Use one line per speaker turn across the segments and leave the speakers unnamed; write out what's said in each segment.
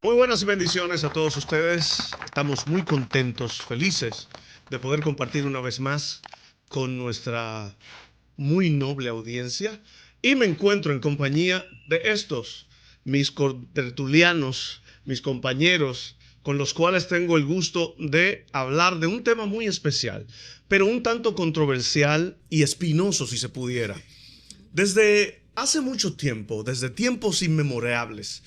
Muy buenas y bendiciones a todos ustedes. Estamos muy contentos, felices de poder compartir una vez más con nuestra muy noble audiencia. Y me encuentro en compañía de estos, mis tertulianos, mis compañeros, con los cuales tengo el gusto de hablar de un tema muy especial, pero un tanto controversial y espinoso, si se pudiera. Desde hace mucho tiempo, desde tiempos inmemorables,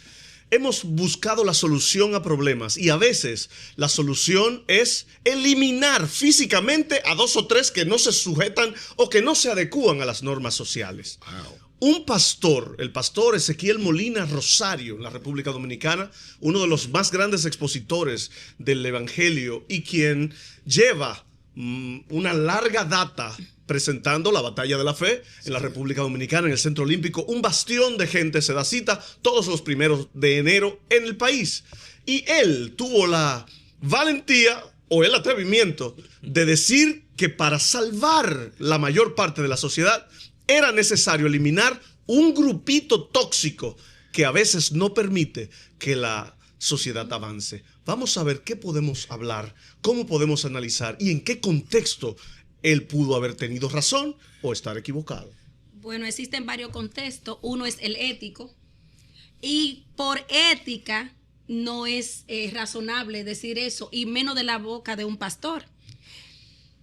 hemos buscado la solución a problemas y a veces la solución es eliminar físicamente a dos o tres que no se sujetan o que no se adecúan a las normas sociales. Wow. Un pastor, el pastor Ezequiel Molina Rosario, en la República Dominicana, uno de los más grandes expositores del Evangelio y quien lleva una larga data presentando la batalla de la fe en la República Dominicana, en el Centro Olímpico. Un bastión de gente se da cita todos los primeros de enero en el país. Y él tuvo la valentía o el atrevimiento de decir que para salvar la mayor parte de la sociedad era necesario eliminar un grupito tóxico que a veces no permite que la sociedad avance. Vamos a ver qué podemos hablar, cómo podemos analizar y en qué contexto él pudo haber tenido razón o estar equivocado.
Bueno, existen varios contextos. Uno es el ético. Y por ética no es razonable decir eso, y menos de la boca de un pastor.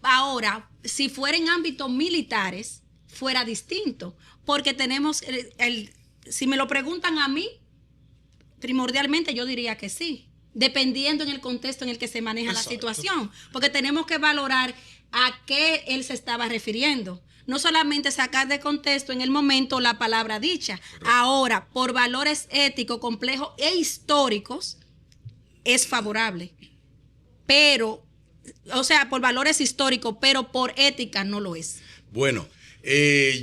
Ahora, si fuera en ámbitos militares, fuera distinto. Porque tenemos, si me lo preguntan a mí, primordialmente yo diría que sí, dependiendo en el contexto en el que se maneja la situación. Porque tenemos que valorar a qué él se estaba refiriendo. No solamente sacar de contexto en el momento la palabra dicha. Ahora, por valores éticos, complejos e históricos, es favorable. Pero, o sea, por valores históricos, pero por ética no lo es.
Bueno,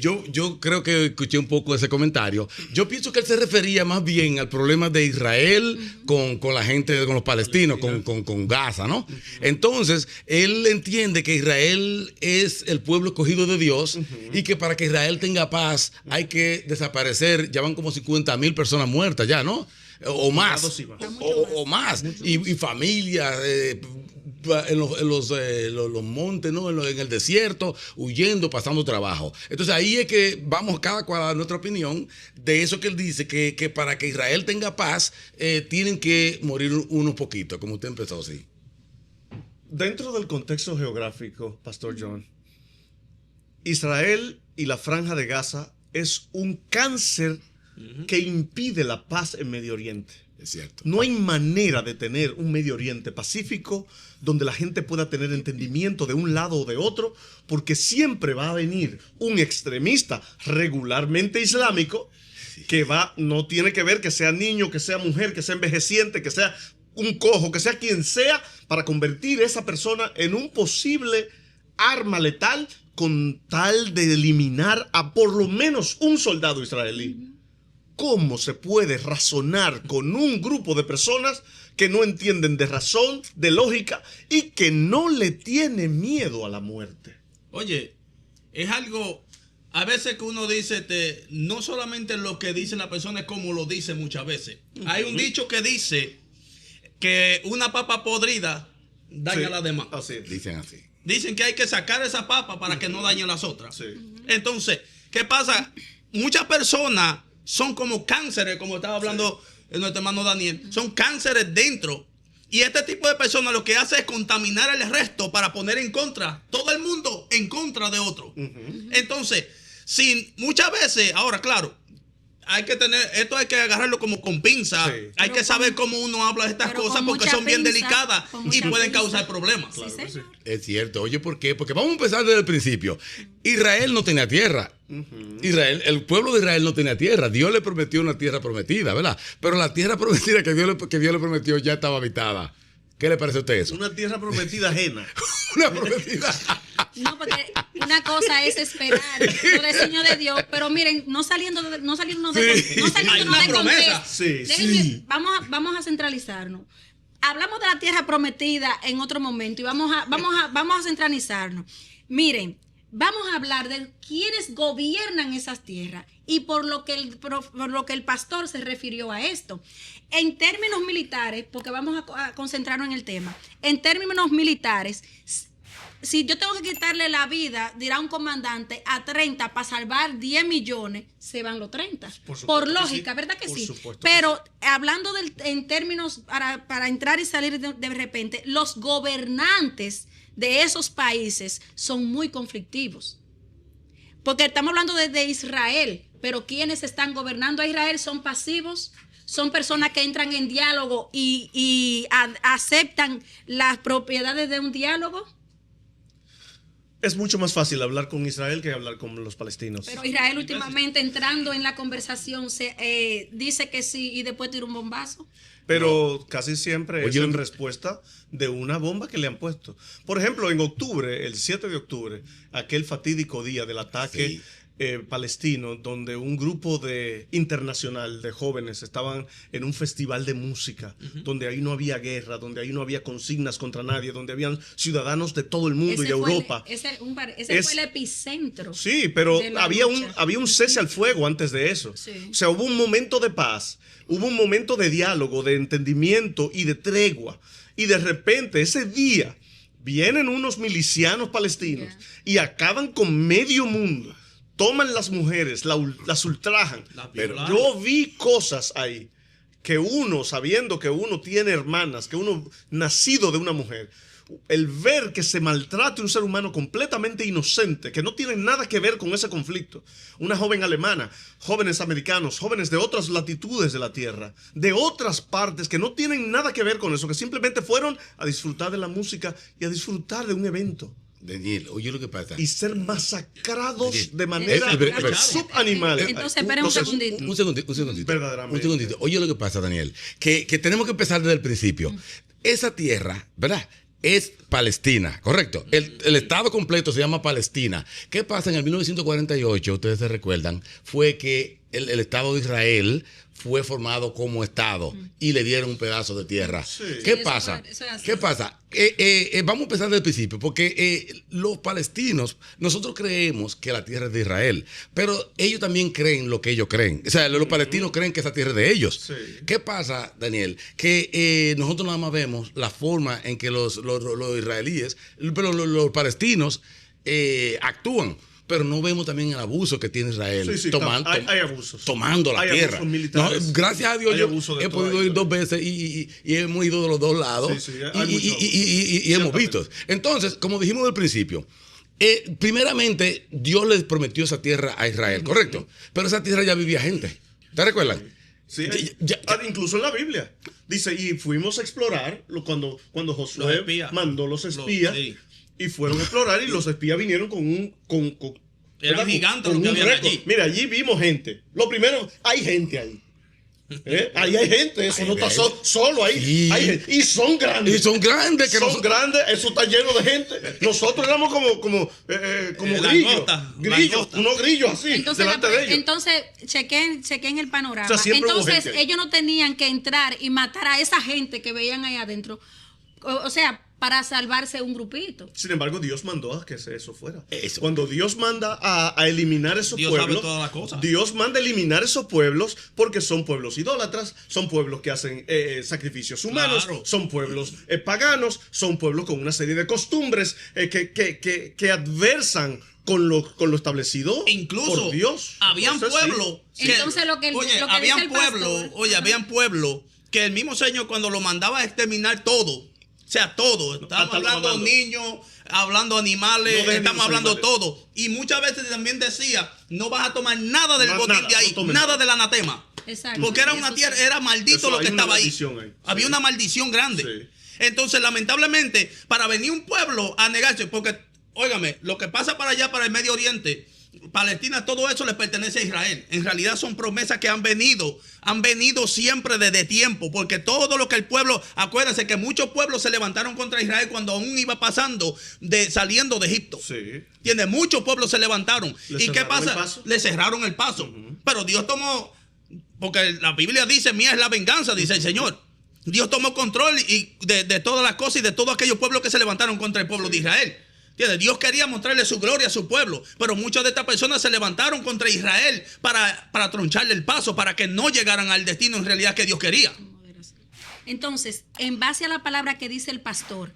yo creo que escuché un poco ese comentario. Yo pienso que él se refería más bien al problema de Israel con la gente, con los palestinos, con Gaza, ¿no? Entonces, él entiende que Israel es el pueblo escogido de Dios y que para que Israel tenga paz hay que desaparecer. Ya van como 50,000 personas muertas ya, ¿no? O más. O más. Y familias en los montes, ¿no? En el desierto, huyendo, pasando trabajo. Entonces ahí es que vamos cada cual a dar nuestra opinión de eso que él dice, que para que Israel tenga paz, tienen que morir unos poquitos, como usted empezó así.
Dentro del contexto geográfico, Pastor John, Israel y la Franja de Gaza es un cáncer que impide la paz en Medio Oriente.
Es cierto.
No hay manera de tener un Medio Oriente pacífico donde la gente pueda tener entendimiento de un lado o de otro, porque siempre va a venir un extremista regularmente islámico que no tiene que ver que sea niño, que sea mujer, que sea envejeciente, que sea un cojo, que sea quien sea, para convertir a esa persona en un posible arma letal con tal de eliminar a por lo menos un soldado israelí. ¿Cómo se puede razonar con un grupo de personas que no entienden de razón, de lógica y que no le tienen miedo a la muerte?
Oye, es algo, a veces que uno dice, no solamente lo que dice la persona, es como lo dice muchas veces. Hay un dicho que dice que una papa podrida daña a las demás.
Así es.
Dicen así.
Dicen que hay que sacar esa papa para que no dañe a las otras.
Sí.
Entonces, ¿qué pasa? Muchas personas son como cánceres, como estaba hablando nuestro hermano Daniel, son cánceres dentro. Y este tipo de personas lo que hace es contaminar el resto para poner en contra, todo el mundo en contra de otro. Entonces, muchas veces, ahora claro, hay que agarrarlo como con pinza. Sí. Hay que saber cómo uno habla de estas cosas porque son bien delicadas y pueden causar problemas.
Sí,
claro,
sí.
Es cierto. Oye, ¿por qué? Porque vamos a empezar desde el principio. Israel no tenía tierra. El pueblo de Israel no tenía tierra. Dios le prometió una tierra prometida, ¿verdad? Pero la tierra prometida que Dios le prometió ya estaba habitada. ¿Qué le parece a usted eso?
Una tierra prometida ajena.
Una prometida.
No, porque una cosa es esperar los designios de Dios, pero miren, no saliendo de contexto.
Sí.
Vamos a centralizarnos. Hablamos de la tierra prometida en otro momento y vamos a centralizarnos. Miren, vamos a hablar de quienes gobiernan esas tierras y por lo que el pastor se refirió a esto. En términos militares, porque vamos a concentrarnos en el tema, en términos militares, si yo tengo que quitarle la vida, dirá un comandante, a 30 para salvar 10 millones, se van los 30. Por lógica, sí. ¿Verdad que sí? Pero hablando en términos, para entrar y salir de repente, los gobernantes de esos países son muy conflictivos. Porque estamos hablando de Israel, pero quienes están gobernando a Israel son pasivos, son personas que entran en diálogo y aceptan las propiedades de un diálogo.
Es mucho más fácil hablar con Israel que hablar con los palestinos.
Pero Israel últimamente entrando en la conversación dice que sí y después tira un bombazo.
Pero casi siempre es en respuesta de una bomba que le han puesto. Por ejemplo, en octubre, el 7 de octubre, aquel fatídico día del ataque palestino, donde un grupo internacional de jóvenes estaban en un festival de música, donde ahí no había guerra, donde ahí no había consignas contra nadie, donde habían ciudadanos de todo el mundo y de Europa.
Ese fue el epicentro.
Sí, pero había un cese al fuego antes de eso.
Sí.
O sea, hubo un momento de paz, hubo un momento de diálogo, de entendimiento y de tregua. Y de repente, ese día, vienen unos milicianos palestinos y acaban con medio mundo. Toman las mujeres, las ultrajan. Pero yo vi cosas ahí que uno, sabiendo que uno tiene hermanas, que uno nacido de una mujer, el ver que se maltrate un ser humano completamente inocente, que no tiene nada que ver con ese conflicto. Una joven alemana, jóvenes americanos, jóvenes de otras latitudes de la tierra, de otras partes que no tienen nada que ver con eso, que simplemente fueron a disfrutar de la música y a disfrutar de un evento.
Daniel, oye lo que pasa.
Y ser masacrados de manera subanimal.
Entonces, espera un segundito.
Un segundito.
Verdaderamente.
Un segundito. Oye lo que pasa, Daniel. Que tenemos que empezar desde el principio. Esa tierra, ¿verdad? Es Palestina, ¿correcto? El estado completo se llama Palestina. ¿Qué pasa? En el 1948, ustedes se recuerdan, fue que el Estado de Israel fue formado como Estado y le dieron un pedazo de tierra.
Sí.
¿Qué pasa? ¿Qué pasa? Vamos a empezar desde el principio, porque los palestinos, nosotros creemos que la tierra es de Israel, pero ellos también creen lo que ellos creen. O sea, los palestinos creen que esa tierra es de ellos.
Sí.
¿Qué pasa, Daniel? Que nosotros nada más vemos la forma en que los israelíes, pero los palestinos actúan. Pero no vemos también el abuso que tiene Israel
hay abusos.
Tomando la tierra.
No,
gracias a Dios yo he podido ir 2 veces y hemos ido de los 2 lados y hemos visto. Entonces, como dijimos al principio, primeramente Dios les prometió esa tierra a Israel, ¿correcto? Pero esa tierra ya vivía gente. ¿Te recuerdan?
Sí, incluso en la Biblia. Dice, y fuimos a explorar cuando Josué mandó los espías. Y fueron a explorar y los espías vinieron con
Eran gigantes los que habían allí.
Mira, allí vimos gente. Lo primero, hay gente ahí. Ahí hay gente, eso no está solo ahí.
Sí.
Hay gente. Y son grandes.
grandes.
Grandes, eso está lleno de gente. Nosotros éramos como grillos, unos grillos así, delante de ellos.
Entonces, chequen el panorama.
O sea,
entonces, ellos no tenían que entrar y matar a esa gente que veían ahí adentro. O sea, para salvarse un grupito.
Sin embargo, Dios mandó a que eso fuera. Cuando Dios manda a eliminar esos pueblos,
sabe todas las cosas.
Dios manda a eliminar esos pueblos porque son pueblos idólatras, son pueblos que hacen sacrificios humanos, son pueblos paganos, son pueblos con una serie de costumbres que adversan con lo establecido
incluso
por Dios.
Habían pueblos.
Entonces
habían pueblos que el mismo Señor cuando lo mandaba a exterminar todo. O sea, todo. Estamos hablando niños, hablando animales, estamos hablando todo. Y muchas veces también decía, no vas a tomar nada del botín de ahí, nada del anatema.
Exacto.
Porque era una tierra, era maldito lo que estaba ahí. Había una maldición grande.
Sí.
Entonces, lamentablemente, para venir un pueblo a negarse, porque, óigame, lo que pasa para allá, para el Medio Oriente, Palestina, todo eso les pertenece a Israel. En realidad son promesas que han venido siempre desde tiempo, porque todo lo que el pueblo, acuérdense que muchos pueblos se levantaron contra Israel cuando aún iba saliendo de Egipto.
Sí.
¿Entiendes? Muchos pueblos se levantaron. ¿Y qué pasa? Le cerraron el paso. Pero Dios tomó, porque la Biblia dice, mía es la venganza, dice el Señor. Dios tomó control de todas las cosas y de todos aquellos pueblos que se levantaron contra el pueblo de Israel. ¿Entiendes? Dios quería mostrarle su gloria a su pueblo, pero muchas de estas personas se levantaron contra Israel para troncharle el paso, para que no llegaran al destino en realidad que Dios quería.
Entonces, en base a la palabra que dice el pastor,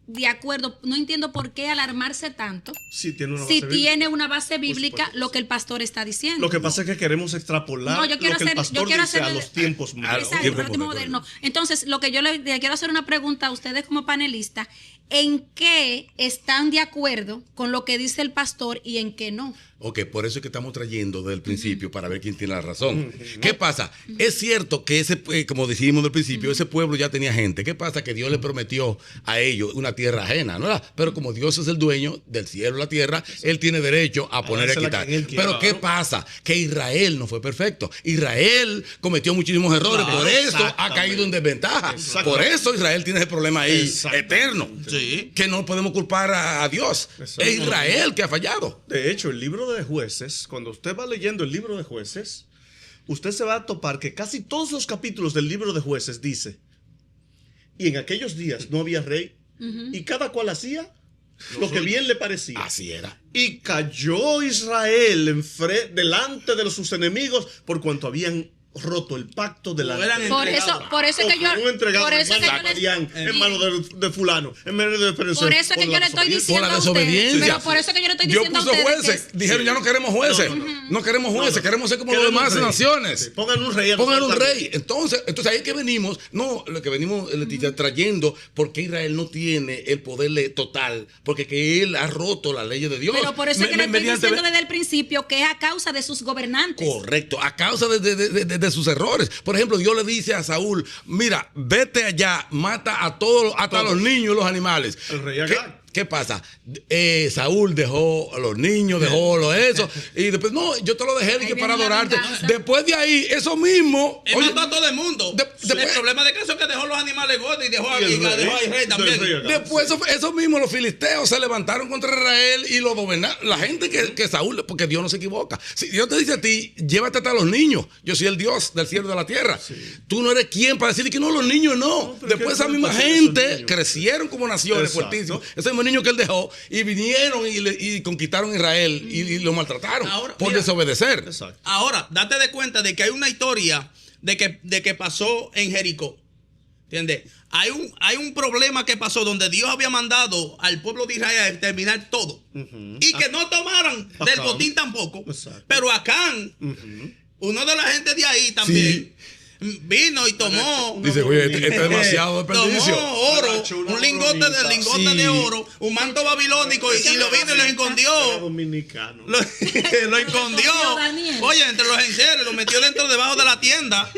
de acuerdo, no entiendo por qué alarmarse tanto
Sí, tiene una
si
base
tiene
bíblica.
una base bíblica
supuesto.
lo que el pastor está diciendo.
Lo que pasa es que queremos extrapolar
No, yo quiero
lo que el
hacer-
pastor
yo quiero
dice
hacer
a
el-
los tiempos modernos.
Exacto,
tiempo
para el tiempo
moderno.
moderno. Entonces, lo que yo le quiero hacer una pregunta a ustedes como panelistas, ¿en qué están de acuerdo con lo que dice el pastor y en qué no?
Ok, por eso es que estamos trayendo desde el principio para ver quién tiene la razón. ¿Qué pasa? Es cierto que como dijimos del principio, ese pueblo ya tenía gente. ¿Qué pasa? Que Dios le prometió a ellos una tierra ajena, ¿no? Pero como Dios es el dueño del cielo y la tierra, Él tiene derecho a poner y a
dársela a
quitar.
quien Él quiera,
Pero ¿qué
claro.
pasa? Que Israel no fue perfecto. Israel cometió muchísimos errores,
Claro,
por eso ha
exactamente.
caído en desventaja.
Exactamente.
Por eso Israel tiene ese problema ahí
Exactamente.
eterno.
Sí.
Que no podemos culpar a Dios.
Exacto.
Es Israel que ha fallado.
De hecho, el libro de Jueces, cuando usted va leyendo el libro de Jueces, usted se va a topar que casi todos los capítulos del libro de Jueces dice, y en aquellos días no había rey, y cada cual hacía lo que bien le parecía.
Así era.
Y cayó Israel delante de sus enemigos por cuanto habían roto el pacto de la
Eran
Por eso es que yo
en manos de fulano, en manos de Perencejo,
Por eso es que
por
yo
la
le estoy
desobediencia.
diciendo
Por la
a ustedes,
desobediencia.
pero por eso es que yo le estoy
Dios
diciendo a
puso
ustedes
jueces.
que-
Dijeron, ya no queremos jueces. No queremos jueces, queremos ser como las
Queremos
demás
rey.
naciones.
Sí, pongan un rey. a
Pongan un
nosotros
rey. Entonces ahí es que venimos, no, lo que venimos Leticia, trayendo, porque Israel no tiene el poder total, porque que él ha roto las leyes de Dios.
Pero por eso es que le estoy
Mediante-
diciendo desde el principio que es a causa de sus gobernantes.
Correcto, a causa de sus errores. Por ejemplo, Dios le dice a Saúl, mira, vete allá, mata a todos, hasta a los niños y los animales.
El rey
¿Qué,
Agag.
qué pasa? Saúl dejó a los niños, dejó eso, y después, no, yo te lo dejé dije,
viene
para
la
adorarte.
venganza.
Después de ahí, eso mismo.
Él
oye,
mató a todo el mundo.
después-
el problema de caso es que dejó los animales gordos y dejó a
Y el rey,
dejó al rey también.
del rey Agag.
Después, eso mismo, los filisteos se levantaron contra Israel y lo dominaron. La gente que Saúl, porque Dios no se equivoca. Si Dios te dice a ti, llévate hasta los niños. Yo soy el Dios del cielo y de la tierra. Tú no eres quien para decir que no, los niños no.
pero
Después
¿qué
esa misma
culpa tienen esos
gente
niños?
crecieron como naciones
Exacto.
fuertísimos. Esos mismos niños que él dejó y vinieron y conquistaron Israel y lo maltrataron
Ahora,
por
mira.
desobedecer.
Exacto.
Ahora, date de cuenta de que hay una historia de que pasó en Jericó. ¿Entiendes? Hay un problema que pasó donde Dios había mandado al pueblo de Israel a exterminar todo. Y que no tomaran del
Acán.
botín tampoco.
Exacto.
Pero Acán, uno de la gente de ahí también, vino y tomó.
Dice, oye, este es demasiado desperdicio.
Tomó oro,
Agacho una
un lingote
bromita.
Sí.
de oro, un manto babilónico y lo vino y lo
Era
escondió.
dominicano.
Lo escondió.
Daniel.
Oye, entre los enseres, lo metió debajo de la tienda.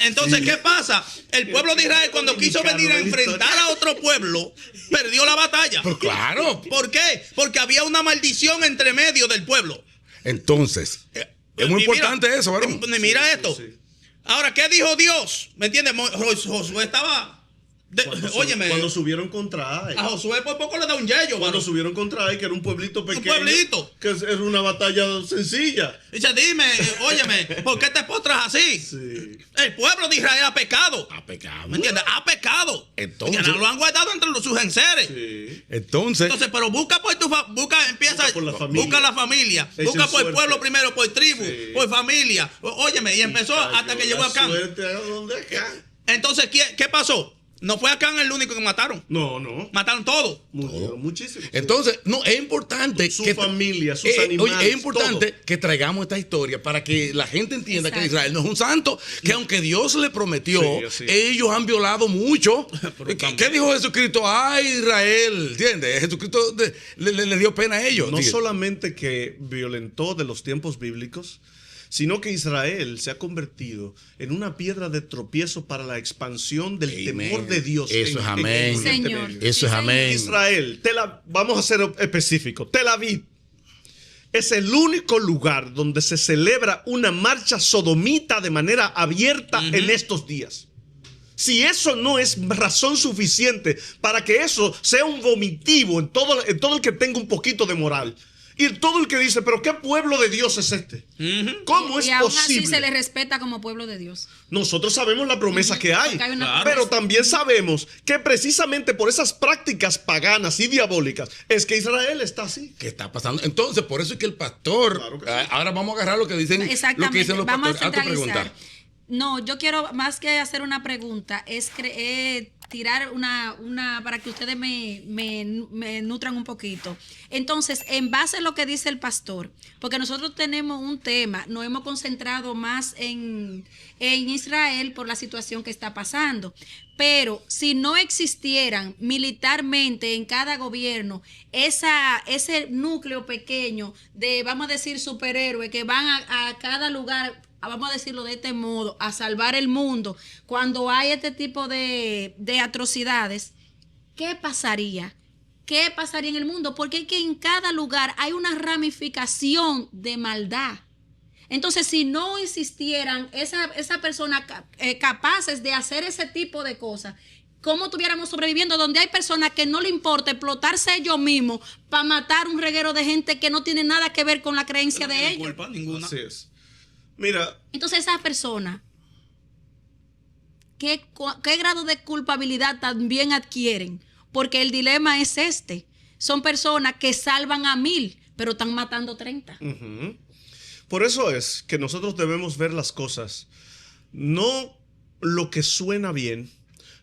Entonces, ¿qué pasa? El pueblo de Israel, cuando quiso venir a enfrentar a otro pueblo, perdió la batalla.
Pero claro.
¿Por qué? Porque había una maldición entre medio del pueblo.
Entonces, es muy
Y mira,
importante eso, varón.
Mira esto.
Sí.
Ahora, ¿qué dijo Dios? ¿Me entiendes? Josué estaba. Óyeme.
Cuando subieron contra Ai.
A Josué por poco le da un yello.
Cuando
varón.
subieron contra Ai, que era un pueblito pequeño.
pueblito.
Que era una batalla sencilla.
Dice, dime, óyeme, ¿por qué te postras así?
Sí.
El pueblo de Israel ha pecado.
Ha pecado.
¿Me entiendes? Ha pecado.
Entonces-
Porque lo han guardado entre sus enseres.
Sí.
Entonces,
Pero busca por empieza,
Busca por la familia.
busca la familia,
Echen
busca por el
suerte.
pueblo primero, por tribu,
Sí.
por familia. Óyeme, y empezó hasta que llegó acá.
Suerte a donde acá.
Entonces, ¿qué pasó? No fue acá el único que mataron.
No, no.
Mataron todos.
Muchísimo.
entonces, no, es importante
Su familia, sus
oye,
animales,
es importante que traigamos esta historia para que la gente entienda que
Exacto.
Israel no es un santo, que aunque Dios le prometió,
Sí, así es.
ellos han violado mucho. ¿Qué
también-
dijo Jesucristo? Ay, Israel, ¿entiendes? Jesucristo le dio pena a ellos.
No
Dice,
solamente que violentó de los tiempos bíblicos, sino que Israel se ha convertido en una piedra de tropiezo para la expansión del
Amén.
temor de Dios.
Eso es amén.
Oriente
Señor.
Medio.
Eso es amén.
Israel, vamos a ser específicos. Tel Aviv es el único lugar donde se celebra una marcha sodomita de manera abierta en estos días. Si eso no es razón suficiente para que eso sea un vomitivo en todo el que tenga un poquito de moral Y todo el que dice, pero ¿qué pueblo de Dios es este? ¿Cómo es
y aún así
posible?
se le respeta como pueblo de Dios.
Nosotros sabemos la promesa que hay,
Porque hay una
pero
promesa.
también sabemos que precisamente por esas prácticas paganas y diabólicas es que Israel está así.
¿Qué está pasando? Entonces, por eso es que el pastor,
Claro que sí.
ahora vamos a agarrar lo que dicen,
Exactamente.
lo que dicen los
Vamos
pastores.
a
Haz tu
centralizar.
pregunta.
No, yo quiero más que hacer una pregunta, es tirar una para que ustedes me nutran un poquito. Entonces, en base a lo que dice el pastor, porque nosotros tenemos un tema, nos hemos concentrado más en Israel por la situación que está pasando. Pero si no existieran militarmente en cada gobierno ese núcleo pequeño de, vamos a decir, superhéroes que van a cada lugar, vamos a decirlo de este modo, a salvar el mundo, cuando hay este tipo de atrocidades, ¿qué pasaría? ¿Qué pasaría en el mundo? Porque es que en cada lugar hay una ramificación de maldad. Entonces, si no existieran esa persona capaces de hacer ese tipo de cosas, ¿cómo estuviéramos sobreviviendo? Donde hay personas que no le importa explotarse ellos mismos para matar un reguero de gente que no tiene nada que ver con la creencia
No
de
tiene
ellos.
culpa ninguna.
Así es. Mira,
Entonces, esas personas, ¿qué grado de culpabilidad también adquieren? Porque el dilema es este. Son personas que salvan a 1000, pero están matando 30.
ujú. Por eso es que nosotros debemos ver las cosas, no lo que suena bien,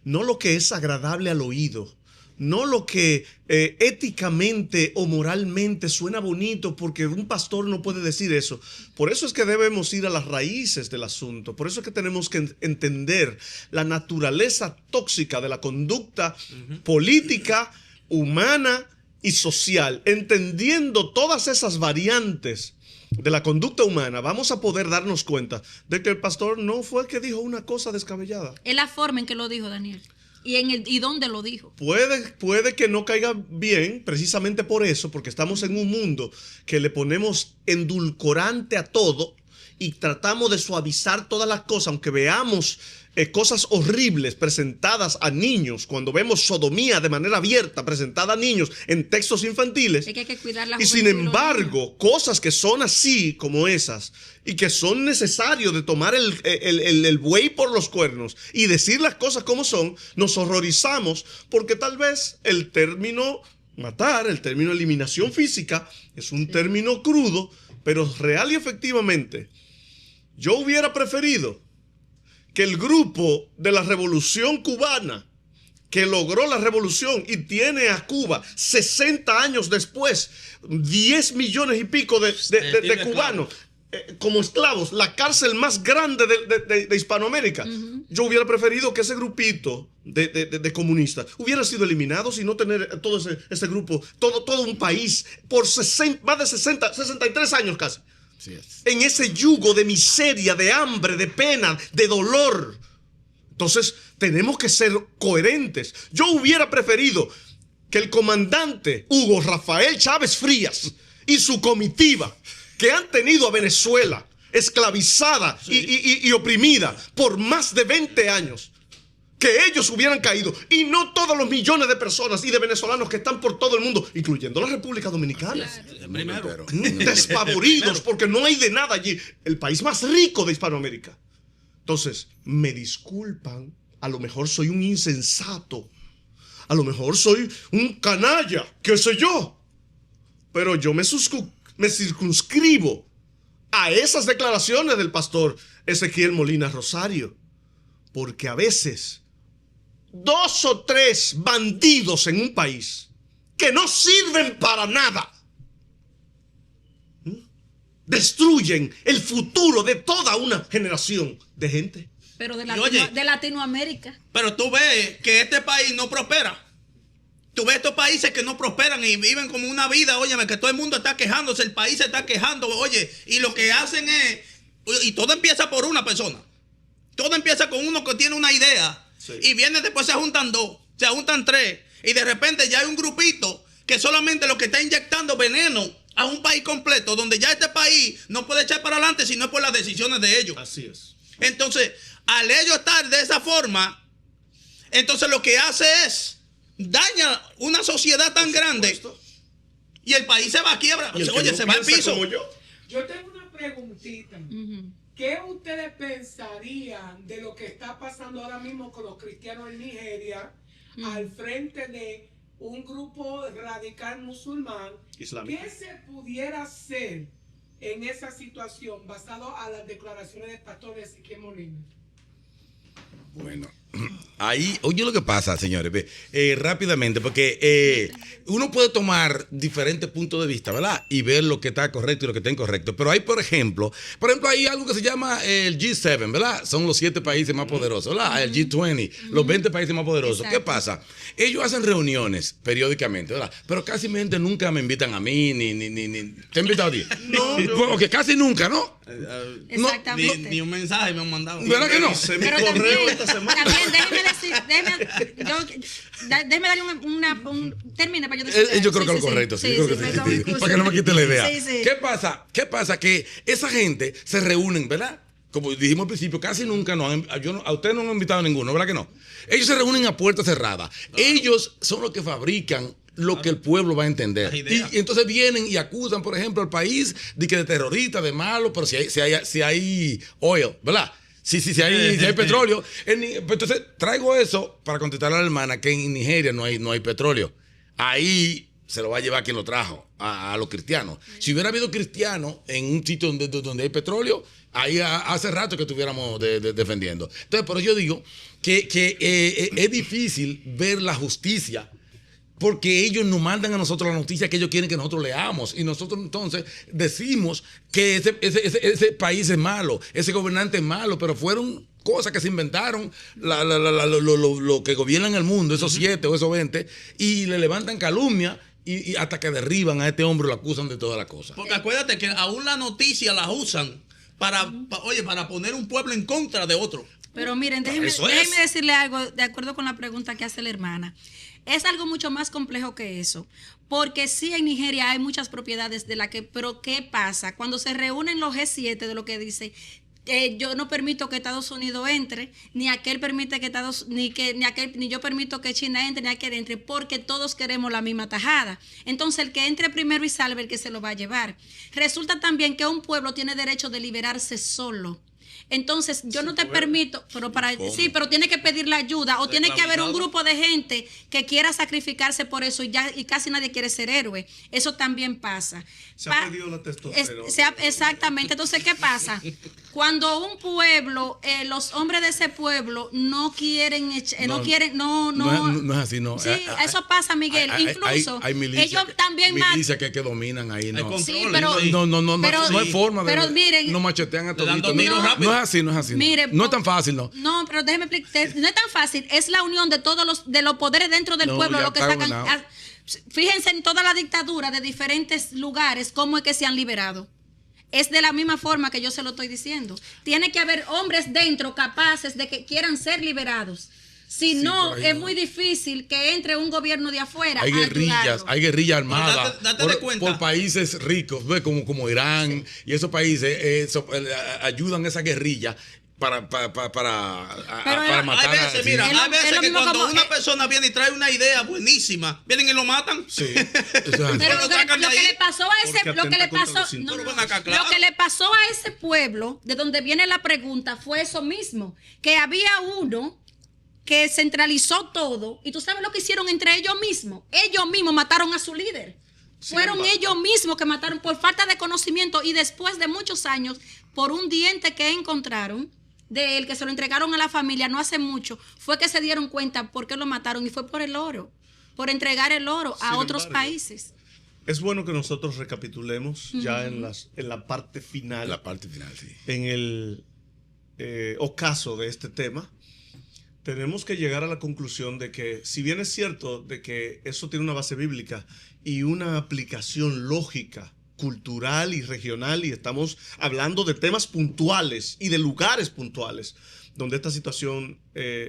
no lo que es agradable al oído, no lo que éticamente o moralmente suena bonito, porque un pastor no puede decir eso. Por eso es que debemos ir a las raíces del asunto. Por eso es que tenemos que entender la naturaleza tóxica de la conducta política, humana y social. Entendiendo todas esas variantes de la conducta humana, vamos a poder darnos cuenta de que el pastor no fue que dijo una cosa descabellada.
Es la forma en que lo dijo Daniel. Y dónde lo dijo.
Puede que no caiga bien, precisamente por eso, porque estamos en un mundo que le ponemos endulcorante a todo y tratamos de suavizar todas las cosas, aunque veamos cosas horribles presentadas a niños, cuando vemos sodomía de manera abierta presentada a niños en textos infantiles.
Es que hay que cuidar la
Y sin
juventud y los
embargo, cosas que son así como esas y que son necesarios de tomar el buey por los cuernos y decir las cosas como son, nos horrorizamos porque tal vez el término matar, el término eliminación física es un término crudo, pero real y efectivamente. Yo hubiera preferido que el grupo de la Revolución Cubana, que logró la revolución y tiene a Cuba 60 años después, 10 millones y pico de cubanos como esclavos, la cárcel más grande de Hispanoamérica. Yo hubiera preferido que ese grupito de comunistas hubiera sido eliminado y no tener todo ese grupo, todo un país por más de 63 años casi.
Así es.
En ese yugo de miseria, de hambre, de pena, de dolor. Entonces, tenemos que ser coherentes. Yo hubiera preferido que el comandante Hugo Rafael Chávez Frías y su comitiva, que han tenido a Venezuela esclavizada y oprimida por más de 20 años, que ellos hubieran caído y no todos los millones de personas y de venezolanos que están por todo el mundo, incluyendo la República Dominicana.
Primero.
Despavoridos porque no hay de nada allí. El país más rico de Hispanoamérica. Entonces, me disculpan, a lo mejor soy un insensato, a lo mejor soy un canalla, qué sé yo, pero yo me circunscribo a esas declaraciones del pastor Ezequiel Molina Rosario, porque a veces 2 o 3 bandidos en un país que no sirven para nada destruyen el futuro de toda una generación de gente.
Pero de
oye,
Latinoamérica.
Pero tú ves que este país no prospera. Tú ves estos países que no prosperan y viven como una vida, óyeme, que todo el mundo está quejándose, el país se está quejando, oye, y lo que hacen es, y todo empieza por una persona. Todo empieza con uno que tiene una idea. Sí. Y viene después, se juntan 2, se juntan 3. Y de repente ya hay un grupito que solamente lo que está inyectando veneno a un país completo, donde ya este país no puede echar para adelante si no es por las decisiones de ellos.
Así es.
Entonces, al ellos estar de esa forma, entonces lo que hace es daña una sociedad tan grande. y el país se va a quiebra.
Y el que
Oye,
no
se va al
piensa
piso.
como yo.
Yo tengo una preguntita. ¿Qué ustedes pensarían de lo que está pasando ahora mismo con los cristianos en Nigeria al frente de un grupo radical musulmán?
Islámico.
¿Qué se pudiera hacer en esa situación basado a las declaraciones del pastor Ezequiel Molina?
Bueno, ahí, oye lo que pasa, señores, rápidamente, porque uno puede tomar diferentes puntos de vista, ¿verdad? Y ver lo que está correcto y lo que está incorrecto. Pero hay, por ejemplo, hay algo que se llama el G7, ¿verdad? Son los 7 países más poderosos, ¿verdad? El G20, los 20 países más poderosos.
Exacto.
¿Qué pasa? Ellos hacen reuniones periódicamente, ¿verdad? Pero casi nunca me invitan a mí, ni ¿te he invitado a ti?
No, yo-
Porque casi nunca, ¿no?
Exactamente.
Ni un mensaje me han mandado.
¿Verdad que no?
Hice mi
Pero
correo
también,
esta semana.
déjeme darle un término para yo decir.
Yo creo que es lo correcto, sí. Yo creo que sí,
perdón,
sí,
excusa.
para que no me quite la idea.
Sí, sí.
¿Qué pasa? Que esa gente se reúnen, ¿verdad? Como dijimos al principio, casi nunca a ustedes no han invitado a ninguno, ¿verdad que no? Ellos se reúnen a puerta cerrada. Ellos son los que fabrican lo que el pueblo va a entender.
Las ideas.
Y entonces vienen y acusan, por ejemplo, al país de que de terrorista, de malo, pero si hay oil, ¿verdad? Si hay petróleo. Entonces, traigo eso para contestarle a la hermana que en Nigeria no hay petróleo. Ahí se lo va a llevar quien lo trajo, a los cristianos. Si hubiera habido cristianos en un sitio donde hay petróleo, ahí hace rato que estuviéramos defendiendo. Entonces, por eso yo digo que es difícil ver la justicia, porque ellos nos mandan a nosotros la noticia que ellos quieren que nosotros leamos. Y nosotros entonces decimos que ese país es malo, ese gobernante es malo, pero fueron cosas que se inventaron lo que gobiernan el mundo, esos 7 o esos 20, y le levantan calumnia y hasta que derriban a este hombre, lo acusan de todas las cosas.
Porque acuérdate que aún la noticia la usan para poner un pueblo en contra de otro.
Pero miren, déjenme decirle algo de acuerdo con la pregunta que hace la hermana. Es algo mucho más complejo que eso, porque sí en Nigeria hay muchas propiedades pero ¿qué pasa? Cuando se reúnen los G7 de lo que dice, yo no permito que Estados Unidos entre, ni aquel permite que ni yo permito que China entre, ni aquel entre, porque todos queremos la misma tajada. Entonces el que entre primero y salve el que se lo va a llevar. Resulta también que un pueblo tiene derecho de liberarse solo. Entonces, yo no te permito, pero tiene que pedir la ayuda o tiene que haber un grupo de gente que quiera sacrificarse por eso y casi nadie quiere ser héroe. Eso también pasa.
Se ha perdido la testosterona.
Exactamente. Entonces, ¿qué pasa? Cuando un pueblo, los hombres de ese pueblo no quieren,
No es así, no.
Sí, eso pasa, Miguel. Incluso
hay milicias,
ellos también
milicias que dominan ahí, ¿no?
Hay
Sí,
control,
pero
No hay forma de.
pero miren,
no machetean a
le dan
toditos.
2 tiros rápido.
No es así.
Mire,
no es tan fácil, ¿no?
No, pero déjeme explicar. No es tan fácil. Es la unión de todos los poderes dentro del
No,
pueblo
ya
lo que
está
sacan.
gobernado.
Fíjense en toda la dictadura de diferentes lugares cómo es que se han liberado. Es de la misma forma que yo se lo estoy diciendo. Tiene que haber hombres dentro capaces de que quieran ser liberados. Si no,
pero ahí
es
no.
muy difícil que entre un gobierno de afuera.
Hay
a ayudarlo.
guerrillas armadas
Date de cuenta.
por países ricos, ¿ves? Como Irán, y esos países ayudan a esa guerrilla para matar
Hay veces,
sí.
mira,
Es lo-
hay veces
es lo
que
mismo
cuando
como-
una persona viene y trae una idea buenísima, vienen y lo matan.
Sí, eso es
Pero
así.
lo sacan de
lo que
ahí
le pasó a ese,
porque
lo que le
atenta contra
pasó,
los cinturones.
Pero ven acá, claro.
lo que le pasó a ese pueblo, de donde viene la pregunta, fue eso mismo, que había uno que centralizó todo, y tú sabes lo que hicieron entre ellos mismos mataron a su líder. Fueron ellos mismos que mataron por falta de conocimiento y después de muchos años, por un diente que encontraron de él, que se lo entregaron a la familia no hace mucho, fue que se dieron cuenta por qué lo mataron y fue por el oro, por entregar el oro a
Sin
otros
embargo,
países.
Es bueno que nosotros recapitulemos ya en la parte final,
La parte final, sí.
en el ocaso de este tema. Tenemos que llegar a la conclusión de que, si bien es cierto de que eso tiene una base bíblica y una aplicación lógica, cultural y regional, y estamos hablando de temas puntuales y de lugares puntuales, donde esta situación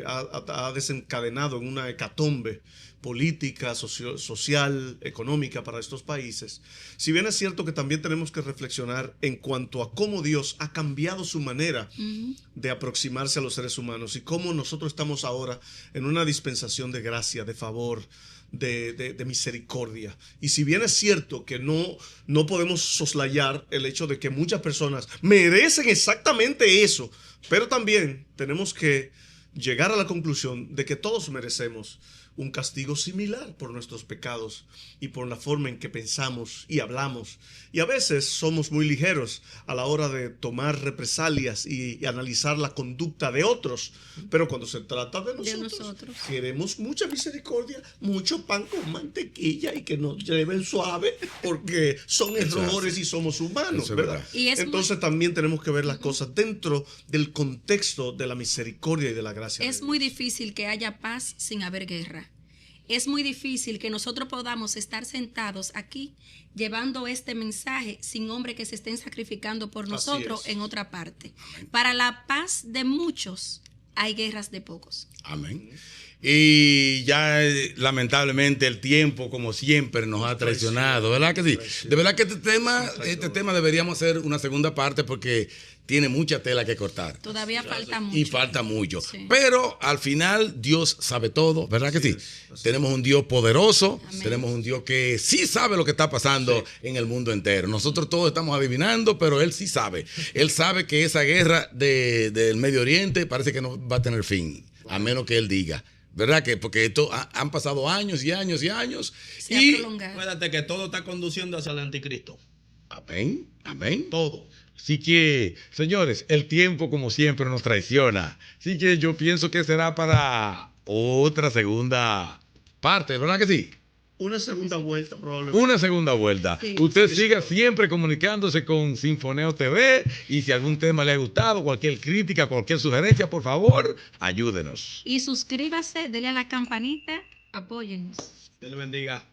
ha desencadenado en una hecatombe política, social, económica para estos países, si bien es cierto que también tenemos que reflexionar en cuanto a cómo Dios ha cambiado su manera de aproximarse a los seres humanos y cómo nosotros estamos ahora en una dispensación de gracia, de favor, de misericordia. Y si bien es cierto que no podemos soslayar el hecho de que muchas personas merecen exactamente eso, pero también tenemos que llegar a la conclusión de que todos merecemos un castigo similar por nuestros pecados y por la forma en que pensamos y hablamos. Y a veces somos muy ligeros a la hora de tomar represalias y analizar la conducta de otros. Pero cuando se trata de nosotros, queremos mucha misericordia, mucho pan con mantequilla y que nos lleven suave porque son errores y somos humanos, ¿verdad? Entonces también tenemos que ver las cosas dentro del contexto de la misericordia y de la gracia.
Es muy difícil que haya paz sin haber guerra. Es muy difícil que nosotros podamos estar sentados aquí llevando este mensaje sin hombres que se estén sacrificando por nosotros en otra parte. Amén. Para la paz de muchos hay guerras de pocos.
Amén. Y ya lamentablemente el tiempo, como siempre, nos ha traicionado, ¿verdad que sí? De verdad que este tema deberíamos hacer una segunda parte porque tiene mucha tela que cortar.
Todavía falta mucho.
Y falta mucho. Sí. Pero al final Dios sabe todo, ¿verdad que sí? Tenemos un Dios poderoso, amén. Tenemos un Dios que sí sabe lo que está pasando en el mundo entero. Nosotros todos estamos adivinando, pero Él sí sabe. Él sabe que esa guerra del Medio Oriente parece que no va a tener fin, a menos que Él diga. ¿Verdad? Porque esto han pasado años y años y años.
Y
acuérdate que todo está conduciendo hacia el anticristo.
Amén, amén.
Todo.
Así que, señores, el tiempo como siempre nos traiciona. Así que yo pienso que será para otra segunda parte, ¿verdad que sí?
Una segunda vuelta, probablemente.
Una segunda vuelta. Sí. Usted siga siempre comunicándose con Sinfoneo TV y si algún tema le ha gustado, cualquier crítica, cualquier sugerencia, por favor, ayúdenos.
Y suscríbase, dele a la campanita, apóyennos.
Dios le bendiga.